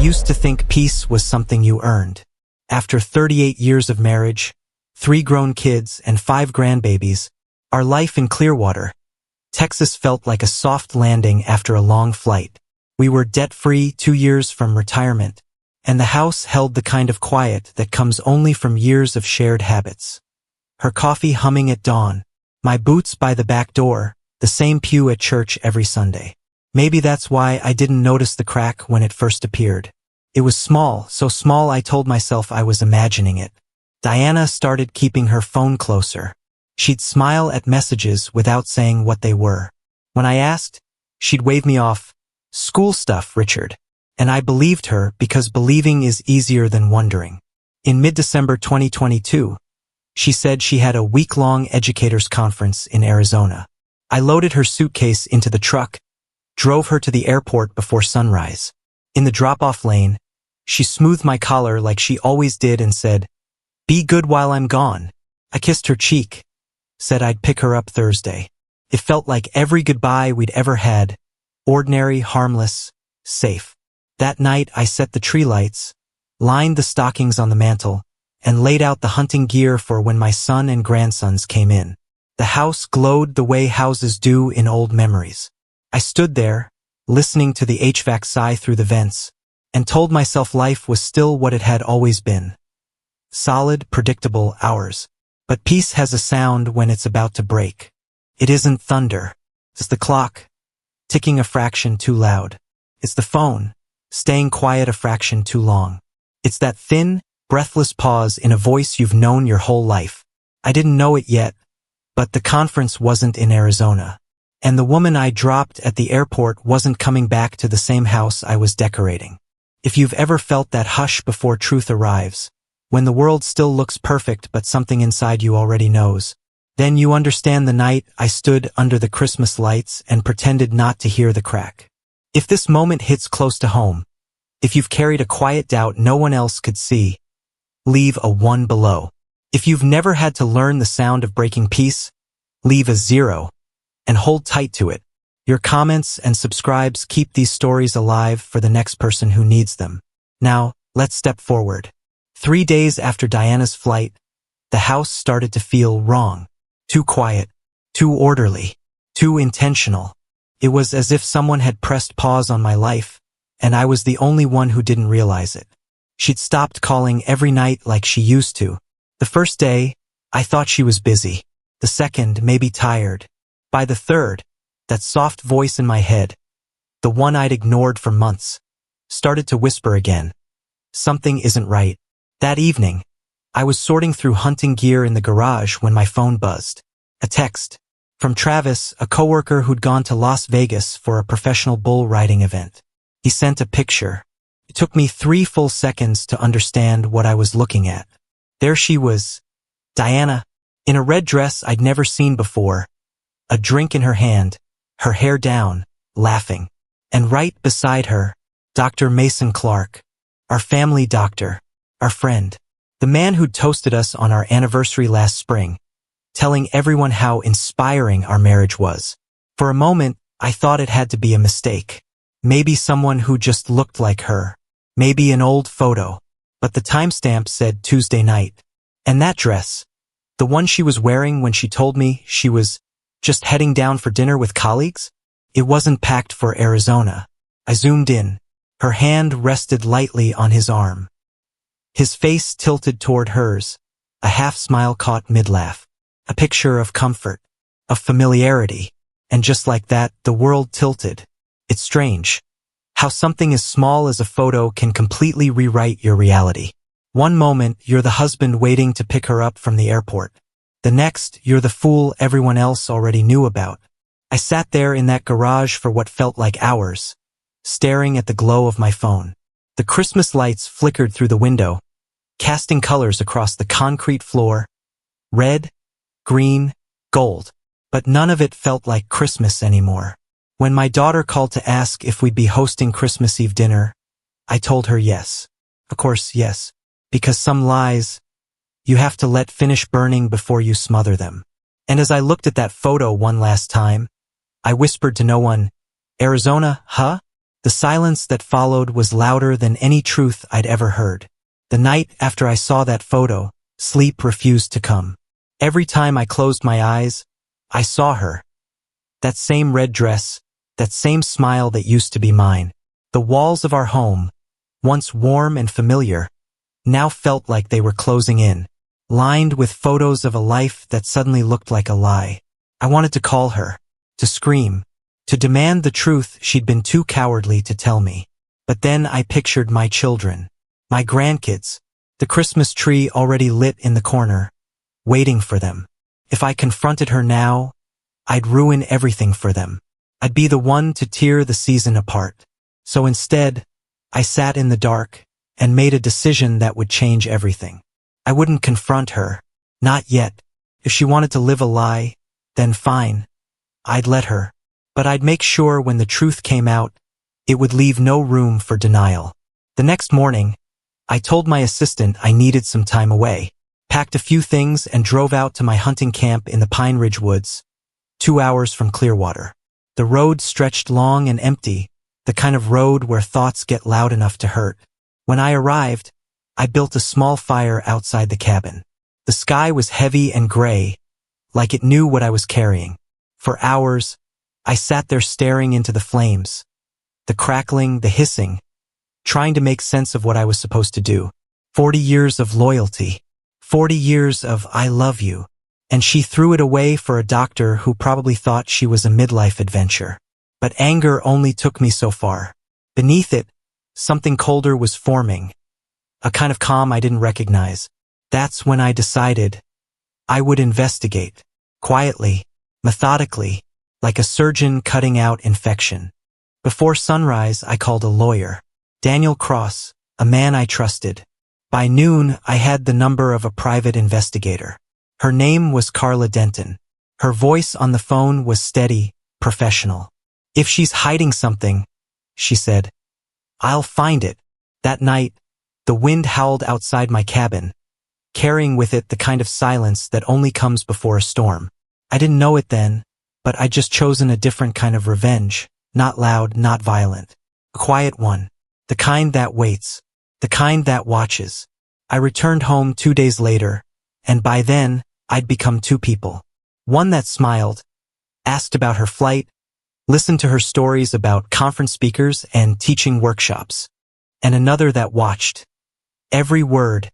used to think peace was something you earned. After 38 years of marriage, 3 grown kids, and 5 grandbabies, our life in Clearwater, Texas felt like a soft landing after a long flight. We were debt-free, 2 years from retirement, and the house held the kind of quiet that comes only from years of shared habits. Her coffee humming at dawn, my boots by the back door, the same pew at church every Sunday. Maybe that's why I didn't notice the crack when it first appeared. It was small, so small I told myself I was imagining it. Diana started keeping her phone closer. She'd smile at messages without saying what they were. When I asked, she'd wave me off. School stuff, Richard. And I believed her because believing is easier than wondering. In mid-December 2022, she said she had a week-long educators conference in Arizona. I loaded her suitcase into the truck, drove her to the airport before sunrise. In the drop-off lane, she smoothed my collar like she always did and said, "Be good while I'm gone." I kissed her cheek, said I'd pick her up Thursday. It felt like every goodbye we'd ever had, ordinary, harmless, safe. That night I set the tree lights, lined the stockings on the mantel, and laid out the hunting gear for when my son and grandsons came in. The house glowed the way houses do in old memories. I stood there, listening to the HVAC sigh through the vents, and told myself life was still what it had always been. Solid, predictable hours. But peace has a sound when it's about to break. It isn't thunder. It's the clock, ticking a fraction too loud. It's the phone, staying quiet a fraction too long. It's that thin, breathless pause in a voice you've known your whole life. I didn't know it yet, but the conference wasn't in Arizona. And the woman I dropped at the airport wasn't coming back to the same house I was decorating. If you've ever felt that hush before truth arrives, when the world still looks perfect but something inside you already knows, then you understand the night I stood under the Christmas lights and pretended not to hear the crack. If this moment hits close to home, if you've carried a quiet doubt no one else could see, leave a 1 below. If you've never had to learn the sound of breaking peace, leave a 0. And hold tight to it. Your comments and subscribes keep these stories alive for the next person who needs them. Now, let's step forward. 3 days after Diana's flight, the house started to feel wrong. Too quiet, too orderly, too intentional. It was as if someone had pressed pause on my life, and I was the only one who didn't realize it. She'd stopped calling every night like she used to. The first day, I thought she was busy. The second, maybe tired. By the third, that soft voice in my head, the one I'd ignored for months, started to whisper again. Something isn't right. That evening, I was sorting through hunting gear in the garage when my phone buzzed. A text from Travis, a coworker who'd gone to Las Vegas for a professional bull riding event. He sent a picture. It took me 3 full seconds to understand what I was looking at. There she was, Diana, in a red dress I'd never seen before, a drink in her hand, her hair down, laughing. And right beside her, Dr. Mason Clark, our family doctor, our friend, the man who'd toasted us on our anniversary last spring, telling everyone how inspiring our marriage was. For a moment, I thought it had to be a mistake. Maybe someone who just looked like her. Maybe an old photo. But the timestamp said Tuesday night. And that dress, the one she was wearing when she told me she was just heading down for dinner with colleagues? It wasn't packed for Arizona. I zoomed in. Her hand rested lightly on his arm. His face tilted toward hers, a half-smile caught mid-laugh. A picture of comfort, of familiarity. And just like that, the world tilted. It's strange how something as small as a photo can completely rewrite your reality. One moment, you're the husband waiting to pick her up from the airport. The next, you're the fool everyone else already knew about. I sat there in that garage for what felt like hours, staring at the glow of my phone. The Christmas lights flickered through the window, casting colors across the concrete floor. Red, green, gold. But none of it felt like Christmas anymore. When my daughter called to ask if we'd be hosting Christmas Eve dinner, I told her yes. Of course, yes. Because some lies, you have to let finish burning before you smother them. And as I looked at that photo one last time, I whispered to no one, Arizona, huh? The silence that followed was louder than any truth I'd ever heard. The night after I saw that photo, sleep refused to come. Every time I closed my eyes, I saw her. That same red dress, that same smile that used to be mine. The walls of our home, once warm and familiar, now felt like they were closing in, lined with photos of a life that suddenly looked like a lie. I wanted to call her, to scream, to demand the truth she'd been too cowardly to tell me. But then I pictured my children, my grandkids, the Christmas tree already lit in the corner, waiting for them. If I confronted her now, I'd ruin everything for them. I'd be the one to tear the season apart. So instead, I sat in the dark and made a decision that would change everything. I wouldn't confront her, not yet. If she wanted to live a lie, then fine. I'd let her. But I'd make sure when the truth came out, it would leave no room for denial. The next morning, I told my assistant I needed some time away, packed a few things and drove out to my hunting camp in the Pine Ridge Woods, 2 hours from Clearwater. The road stretched long and empty, the kind of road where thoughts get loud enough to hurt. When I arrived, I built a small fire outside the cabin. The sky was heavy and gray, like it knew what I was carrying. For hours, I sat there staring into the flames, the crackling, the hissing, trying to make sense of what I was supposed to do. 40 years of loyalty, 40 years of I love you, and she threw it away for a doctor who probably thought she was a midlife adventure. But anger only took me so far. Beneath it, something colder was forming, a kind of calm I didn't recognize. That's when I decided I would investigate, quietly, methodically, like a surgeon cutting out infection. Before sunrise, I called a lawyer, Daniel Cross, a man I trusted. By noon, I had the number of a private investigator. Her name was Carla Denton. Her voice on the phone was steady, professional. If she's hiding something, she said, I'll find it. That night, the wind howled outside my cabin, carrying with it the kind of silence that only comes before a storm. I didn't know it then, but I'd just chosen a different kind of revenge, not loud, not violent. A quiet one, the kind that waits, the kind that watches. I returned home 2 days later, and by then, I'd become two people. One that smiled, asked about her flight, listened to her stories about conference speakers and teaching workshops, and another that watched. Every word,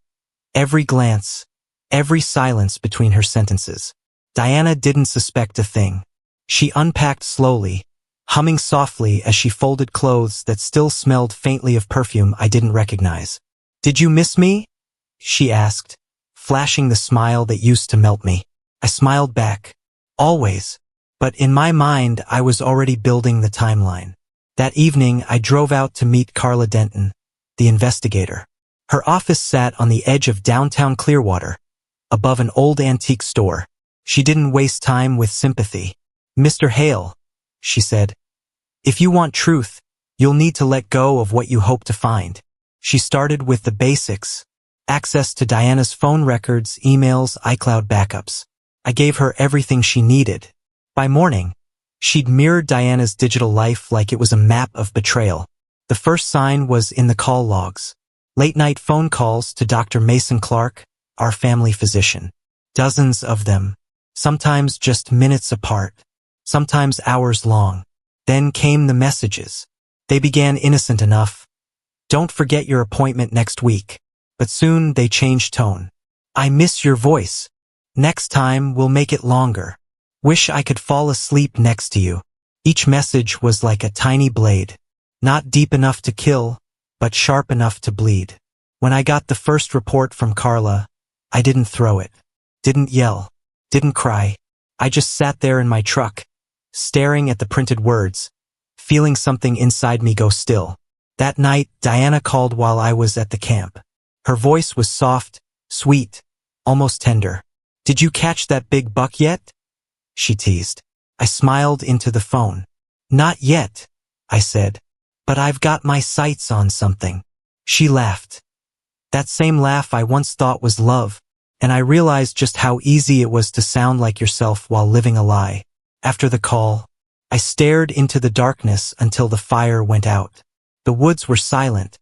every glance, every silence between her sentences. Diana didn't suspect a thing. She unpacked slowly, humming softly as she folded clothes that still smelled faintly of perfume I didn't recognize. Did you miss me? She asked, flashing the smile that used to melt me. I smiled back. Always. But in my mind, I was already building the timeline. That evening, I drove out to meet Carla Denton, the investigator. Her office sat on the edge of downtown Clearwater, above an old antique store. She didn't waste time with sympathy. Mr. Hale, she said, if you want truth, you'll need to let go of what you hope to find. She started with the basics, access to Diana's phone records, emails, iCloud backups. I gave her everything she needed. By morning, she'd mirrored Diana's digital life like it was a map of betrayal. The first sign was in the call logs. Late-night phone calls to Dr. Mason Clark, our family physician. Dozens of them, sometimes just minutes apart, sometimes hours long. Then came the messages. They began innocent enough. Don't forget your appointment next week. But soon they changed tone. I miss your voice. Next time we'll make it longer. Wish I could fall asleep next to you. Each message was like a tiny blade. Not deep enough to kill, but sharp enough to bleed. When I got the first report from Carla, I didn't throw it. Didn't yell. Didn't cry. I just sat there in my truck, staring at the printed words, feeling something inside me go still. That night, Diana called while I was at the camp. Her voice was soft, sweet, almost tender. Did you catch that big buck yet? She teased. I smiled into the phone. Not yet, I said, but I've got my sights on something. She laughed. That same laugh I once thought was love, and I realized just how easy it was to sound like yourself while living a lie. After the call, I stared into the darkness until the fire went out. The woods were silent,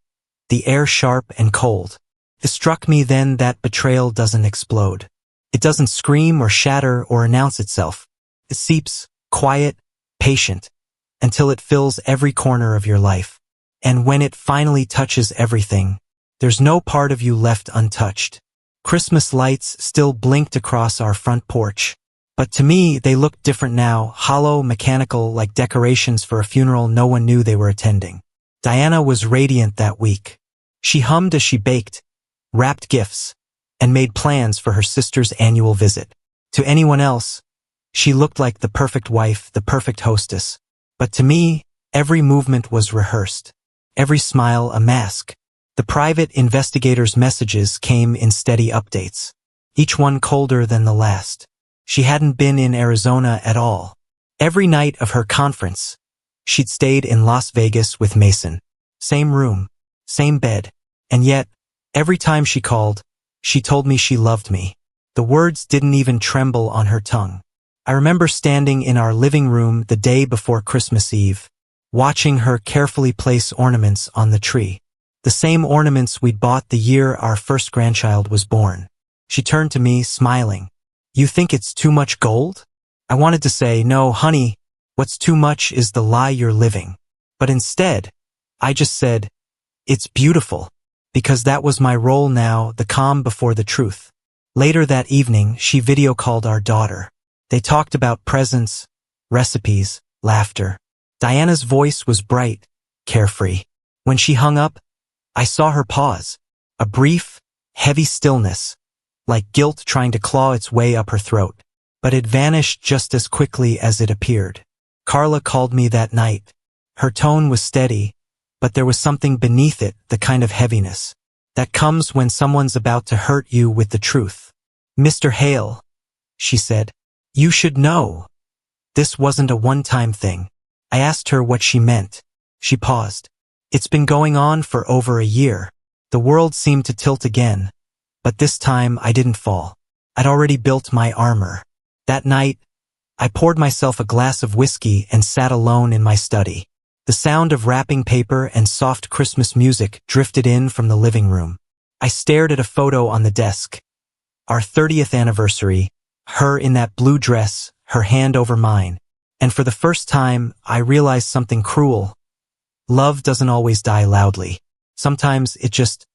the air sharp and cold. It struck me then that betrayal doesn't explode. It doesn't scream or shatter or announce itself. It seeps, quiet, patient, until it fills every corner of your life. And when it finally touches everything, there's no part of you left untouched. Christmas lights still blinked across our front porch. But to me, they looked different now, hollow, mechanical, like decorations for a funeral no one knew they were attending. Diana was radiant that week. She hummed as she baked, wrapped gifts, and made plans for her sister's annual visit. To anyone else, she looked like the perfect wife, the perfect hostess. But to me, every movement was rehearsed, every smile a mask. The private investigator's messages came in steady updates, each one colder than the last. She hadn't been in Arizona at all. Every night of her conference, she'd stayed in Las Vegas with Mason. Same room, same bed. And yet, every time she called, she told me she loved me. The words didn't even tremble on her tongue. I remember standing in our living room the day before Christmas Eve, watching her carefully place ornaments on the tree. The same ornaments we'd bought the year our first grandchild was born. She turned to me, smiling. "You think it's too much gold?" I wanted to say, "No, honey, what's too much is the lie you're living." But instead, I just said, "It's beautiful," because that was my role now, the calm before the truth. Later that evening, she video called our daughter. They talked about presents, recipes, laughter. Diana's voice was bright, carefree. When she hung up, I saw her pause, a brief, heavy stillness, like guilt trying to claw its way up her throat. But it vanished just as quickly as it appeared. Carla called me that night. Her tone was steady, but there was something beneath it, the kind of heaviness that comes when someone's about to hurt you with the truth. "Mr. Hale," she said, "you should know. This wasn't a one-time thing." I asked her what she meant. She paused. "It's been going on for over a year." The world seemed to tilt again, but this time I didn't fall. I'd already built my armor. That night, I poured myself a glass of whiskey and sat alone in my study. The sound of wrapping paper and soft Christmas music drifted in from the living room. I stared at a photo on the desk. Our 30th anniversary, her in that blue dress, her hand over mine. And for the first time, I realized something cruel. Love doesn't always die loudly. Sometimes it just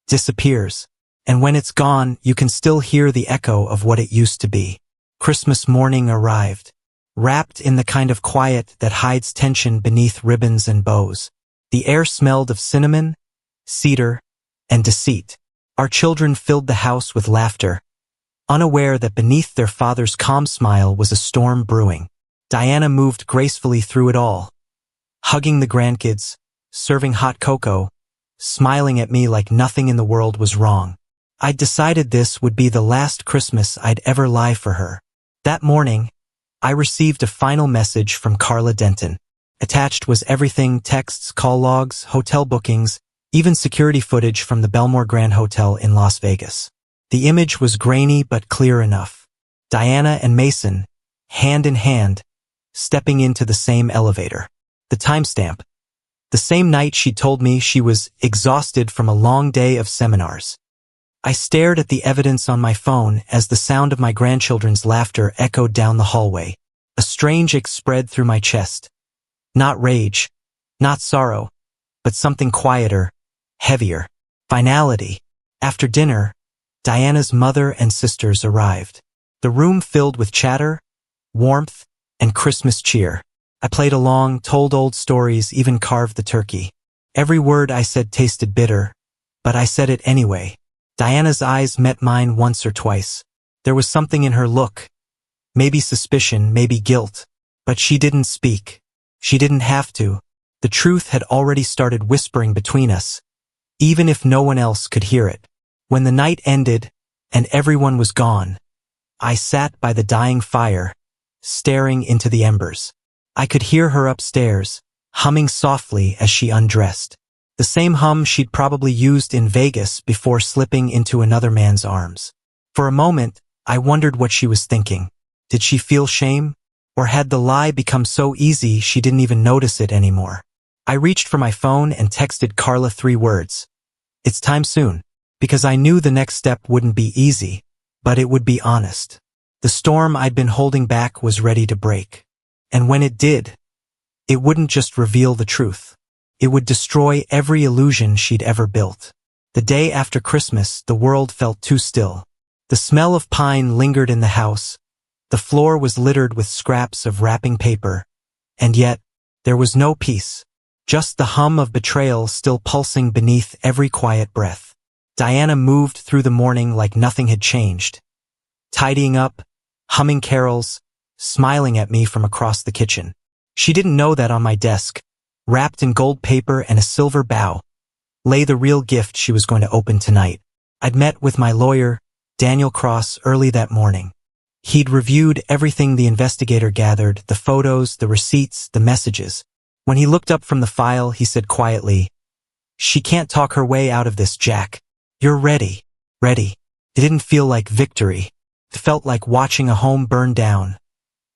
disappears. And when it's gone, you can still hear the echo of what it used to be. Christmas morning arrived, wrapped in the kind of quiet that hides tension beneath ribbons and bows. The air smelled of cinnamon, cedar, and deceit. Our children filled the house with laughter, unaware that beneath their father's calm smile was a storm brewing. Diana moved gracefully through it all, hugging the grandkids, serving hot cocoa, smiling at me like nothing in the world was wrong. I'd decided this would be the last Christmas I'd ever lie for her. That morning, I received a final message from Carla Denton. Attached was everything: texts, call logs, hotel bookings, even security footage from the Belmore Grand Hotel in Las Vegas. The image was grainy but clear enough. Diana and Mason, hand in hand, stepping into the same elevator. The timestamp. The same night she told me she was exhausted from a long day of seminars. I stared at the evidence on my phone as the sound of my grandchildren's laughter echoed down the hallway. A strange ache spread through my chest. Not rage, not sorrow, but something quieter, heavier. Finality. After dinner, Diana's mother and sisters arrived. The room filled with chatter, warmth, and Christmas cheer. I played along, told old stories, even carved the turkey. Every word I said tasted bitter, but I said it anyway. Diana's eyes met mine once or twice. There was something in her look. Maybe suspicion, maybe guilt. But she didn't speak. She didn't have to. The truth had already started whispering between us, even if no one else could hear it. When the night ended, and everyone was gone, I sat by the dying fire, staring into the embers. I could hear her upstairs, humming softly as she undressed. The same hum she'd probably used in Vegas before slipping into another man's arms. For a moment, I wondered what she was thinking. Did she feel shame? Or had the lie become so easy she didn't even notice it anymore? I reached for my phone and texted Carla 3 words. It's time soon. Because I knew the next step wouldn't be easy, but it would be honest. The storm I'd been holding back was ready to break. And when it did, it wouldn't just reveal the truth. It would destroy every illusion she'd ever built. The day after Christmas, the world felt too still. The smell of pine lingered in the house. The floor was littered with scraps of wrapping paper. And yet, there was no peace. Just the hum of betrayal still pulsing beneath every quiet breath. Diana moved through the morning like nothing had changed. Tidying up, humming carols, smiling at me from across the kitchen. She didn't know that on my desk, wrapped in gold paper and a silver bow, lay the real gift she was going to open tonight. I'd met with my lawyer, Daniel Cross, early that morning. He'd reviewed everything the investigator gathered, the photos, the receipts, the messages. When he looked up from the file, he said quietly, "She can't talk her way out of this, Jack. You're ready." Ready. It didn't feel like victory. It felt like watching a home burn down,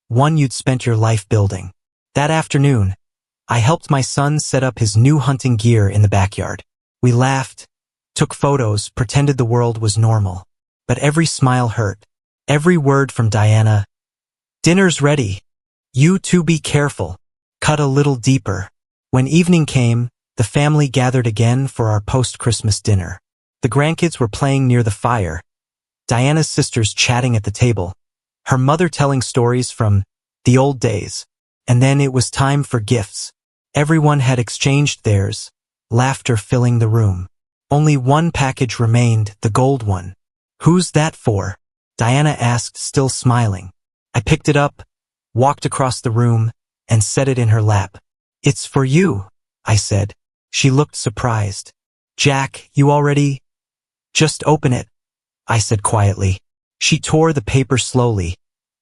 one you'd spent your life building. That afternoon, I helped my son set up his new hunting gear in the backyard. We laughed, took photos, pretended the world was normal. But every smile hurt. Every word from Diana, "Dinner's ready. You two be careful," cut a little deeper. When evening came, the family gathered again for our post-Christmas dinner. The grandkids were playing near the fire, Diana's sisters chatting at the table, her mother telling stories from the old days. And then it was time for gifts. Everyone had exchanged theirs, laughter filling the room. Only one package remained, the gold one. "Who's that for?" Diana asked, still smiling. I picked it up, walked across the room, and set it in her lap. "It's for you," I said. She looked surprised. "Jack, you already—" "Just open it," I said quietly. She tore the paper slowly,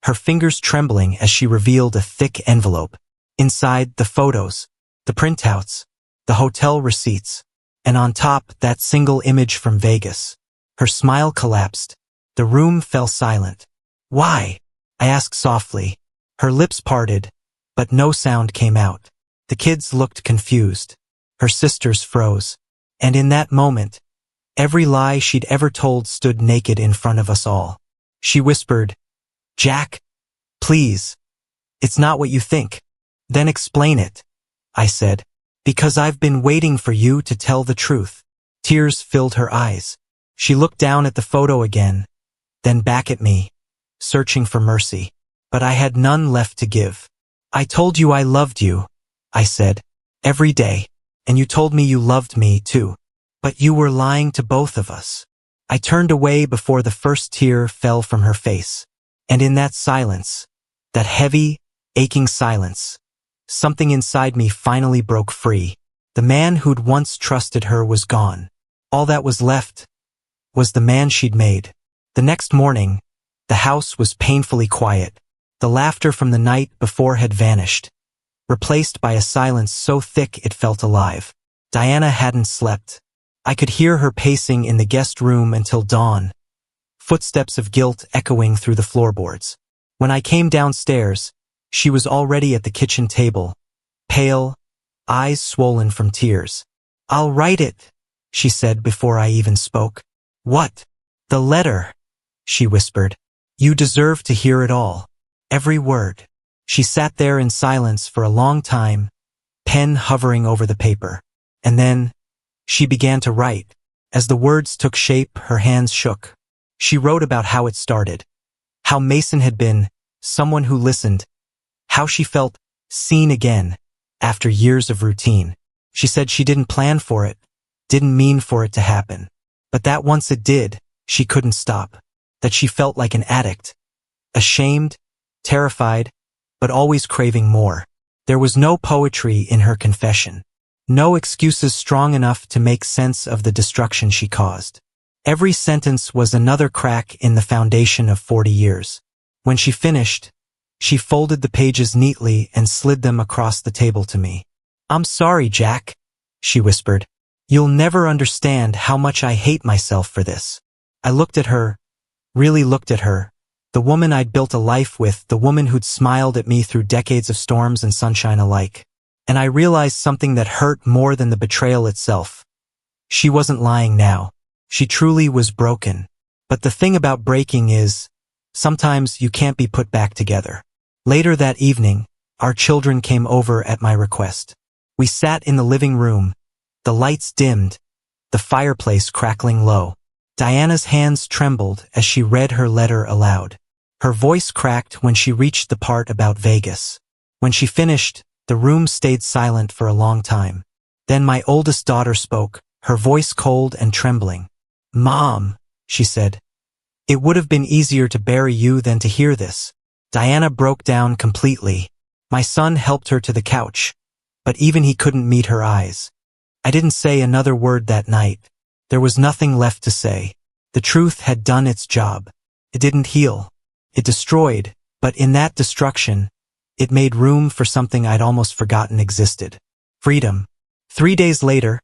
her fingers trembling as she revealed a thick envelope. Inside, the photos, the printouts, the hotel receipts, and on top, that single image from Vegas. Her smile collapsed. The room fell silent. "Why?" I asked softly. Her lips parted, but no sound came out. The kids looked confused. Her sisters froze. And in that moment, every lie she'd ever told stood naked in front of us all. She whispered, "Jack, please. It's not what you think." "Then explain it," I said. "Because I've been waiting for you to tell the truth." Tears filled her eyes. She looked down at the photo again, then back at me, searching for mercy. But I had none left to give. "I told you I loved you," I said, "every day. And you told me you loved me, too. But you were lying to both of us." I turned away before the first tear fell from her face. And in that silence, that heavy, aching silence, something inside me finally broke free. The man who'd once trusted her was gone. All that was left was the man she'd made. The next morning, the house was painfully quiet. The laughter from the night before had vanished, replaced by a silence so thick it felt alive. Diana hadn't slept. I could hear her pacing in the guest room until dawn, footsteps of guilt echoing through the floorboards. When I came downstairs, she was already at the kitchen table, pale, eyes swollen from tears. "I'll write it," she said before I even spoke. "What?" "The letter," she whispered. "You deserve to hear it all. Every word." She sat there in silence for a long time, pen hovering over the paper. And then, she began to write. As the words took shape, her hands shook. She wrote about how it started, how Mason had been someone who listened, how she felt seen again after years of routine. She said she didn't plan for it, didn't mean for it to happen, but that once it did, she couldn't stop. That she felt like an addict, ashamed, terrified, but always craving more. There was no poetry in her confession. No excuses strong enough to make sense of the destruction she caused. Every sentence was another crack in the foundation of 40 years. When she finished, she folded the pages neatly and slid them across the table to me. "I'm sorry, Jack," she whispered. "You'll never understand how much I hate myself for this." I looked at her, really looked at her, The woman I'd built a life with, the woman who'd smiled at me through decades of storms and sunshine alike. And I realized something that hurt more than the betrayal itself. She wasn't lying now. She truly was broken. But the thing about breaking is, sometimes you can't be put back together. Later that evening, our children came over at my request. We sat in the living room, the lights dimmed, the fireplace crackling low. Diana's hands trembled as she read her letter aloud. Her voice cracked when she reached the part about Vegas. When she finished, the room stayed silent for a long time. Then my oldest daughter spoke, her voice cold and trembling. "Mom," she said, "it would have been easier to bury you than to hear this." Diana broke down completely. My son helped her to the couch, but even he couldn't meet her eyes. I didn't say another word that night. There was nothing left to say. The truth had done its job. It didn't heal. It destroyed, but in that destruction, it made room for something I'd almost forgotten existed. Freedom. 3 days later,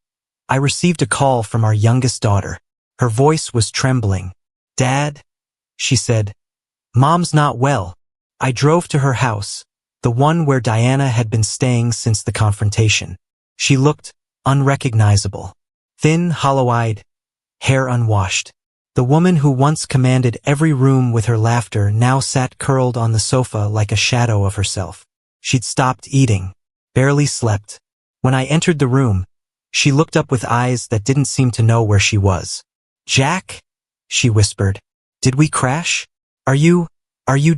I received a call from our youngest daughter. Her voice was trembling. "Dad," she said, "Mom's not well." I drove to her house, the one where Diana had been staying since the confrontation. She looked unrecognizable. Thin, hollow-eyed, hair unwashed. The woman who once commanded every room with her laughter now sat curled on the sofa like a shadow of herself. She'd stopped eating, barely slept. When I entered the room, she looked up with eyes that didn't seem to know where she was. "Jack?" she whispered. "Did we crash? Are you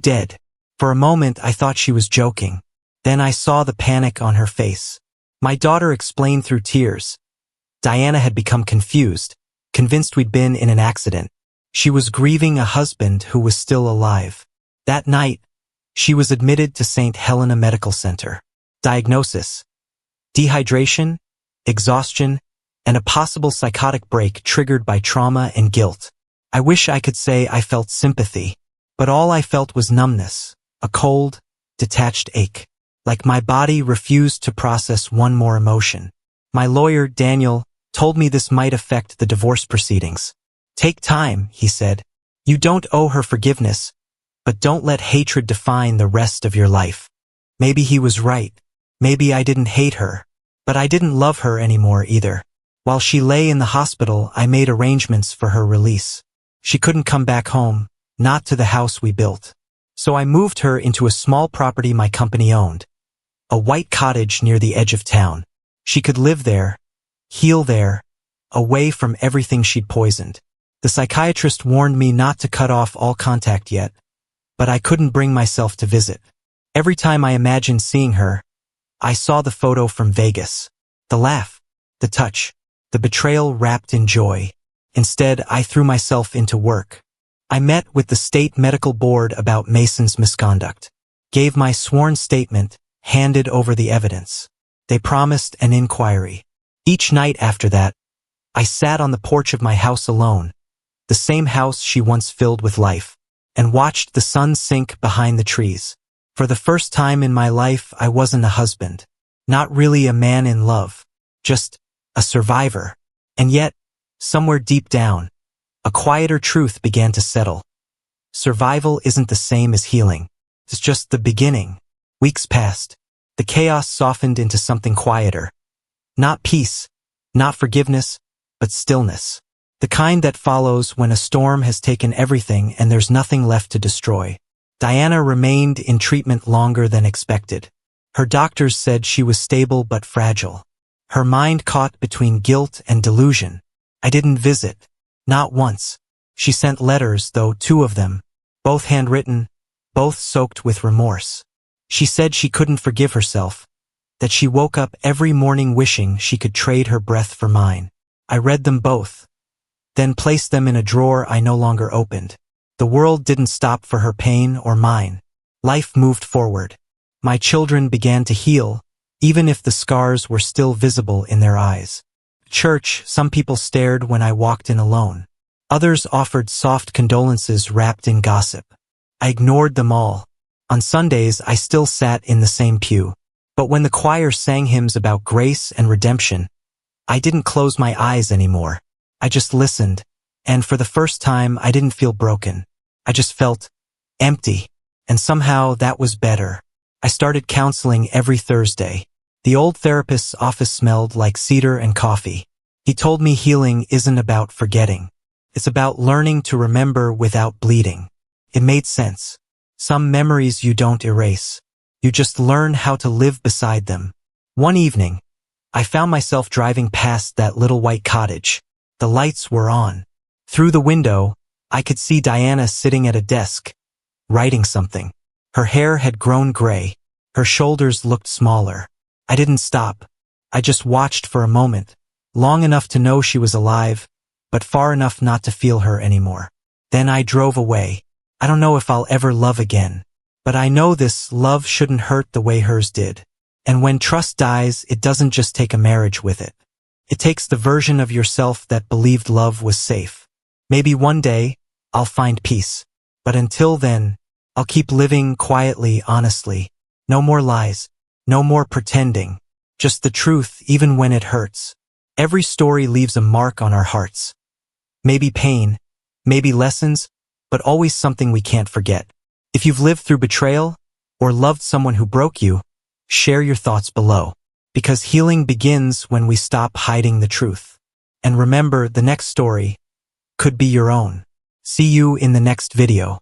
dead?" For a moment I thought she was joking. Then I saw the panic on her face. My daughter explained through tears. Diana had become confused, convinced we'd been in an accident. She was grieving a husband who was still alive. That night, she was admitted to St. Helena Medical Center. Diagnosis: dehydration, exhaustion, and a possible psychotic break triggered by trauma and guilt. I wish I could say I felt sympathy, but all I felt was numbness, a cold, detached ache, like my body refused to process one more emotion. My lawyer, Daniel, told me this might affect the divorce proceedings. "Take time," he said. "You don't owe her forgiveness, but don't let hatred define the rest of your life." Maybe he was right. Maybe I didn't hate her, but I didn't love her anymore either. While she lay in the hospital, I made arrangements for her release. She couldn't come back home, not to the house we built. So I moved her into a small property my company owned, a white cottage near the edge of town. She could live there, heal there, away from everything she'd poisoned. The psychiatrist warned me not to cut off all contact yet, but I couldn't bring myself to visit. Every time I imagined seeing her, I saw the photo from Vegas. The laugh, the touch, the betrayal wrapped in joy. Instead, I threw myself into work. I met with the state medical board about Mason's misconduct, gave my sworn statement, handed over the evidence. They promised an inquiry. Each night after that, I sat on the porch of my house alone, the same house she once filled with life, and watched the sun sink behind the trees. For the first time in my life, I wasn't a husband, not really a man in love, just a survivor. And yet, somewhere deep down, a quieter truth began to settle. Survival isn't the same as healing. It's just the beginning. Weeks passed. The chaos softened into something quieter. Not peace, not forgiveness, but stillness. The kind that follows when a storm has taken everything and there's nothing left to destroy. Diana remained in treatment longer than expected. Her doctors said she was stable but fragile. Her mind caught between guilt and delusion. I didn't visit. Not once. She sent letters, though 2 of them, both handwritten, both soaked with remorse. She said she couldn't forgive herself, that she woke up every morning wishing she could trade her breath for mine. I read them both, then placed them in a drawer I no longer opened. The world didn't stop for her pain or mine. Life moved forward. My children began to heal, even if the scars were still visible in their eyes. Church, some people stared when I walked in alone. Others offered soft condolences wrapped in gossip. I ignored them all. On Sundays, I still sat in the same pew. But when the choir sang hymns about grace and redemption, I didn't close my eyes anymore. I just listened, and for the first time, I didn't feel broken. I just felt empty. And somehow that was better. I started counseling every Thursday. The old therapist's office smelled like cedar and coffee. He told me healing isn't about forgetting. It's about learning to remember without bleeding. It made sense. Some memories you don't erase. You just learn how to live beside them. One evening, I found myself driving past that little white cottage. The lights were on. Through the window, I could see Diana sitting at a desk, writing something. Her hair had grown gray. Her shoulders looked smaller. I didn't stop. I just watched for a moment, long enough to know she was alive, but far enough not to feel her anymore. Then I drove away. I don't know if I'll ever love again, but I know this love shouldn't hurt the way hers did. And when trust dies, it doesn't just take a marriage with it. It takes the version of yourself that believed love was safe. Maybe one day, I'll find peace. But until then, I'll keep living quietly, honestly. No more lies. No more pretending. Just the truth, even when it hurts. Every story leaves a mark on our hearts. Maybe pain, maybe lessons, but always something we can't forget. If you've lived through betrayal, or loved someone who broke you, share your thoughts below. Because healing begins when we stop hiding the truth. And remember, the next story could be your own. See you in the next video.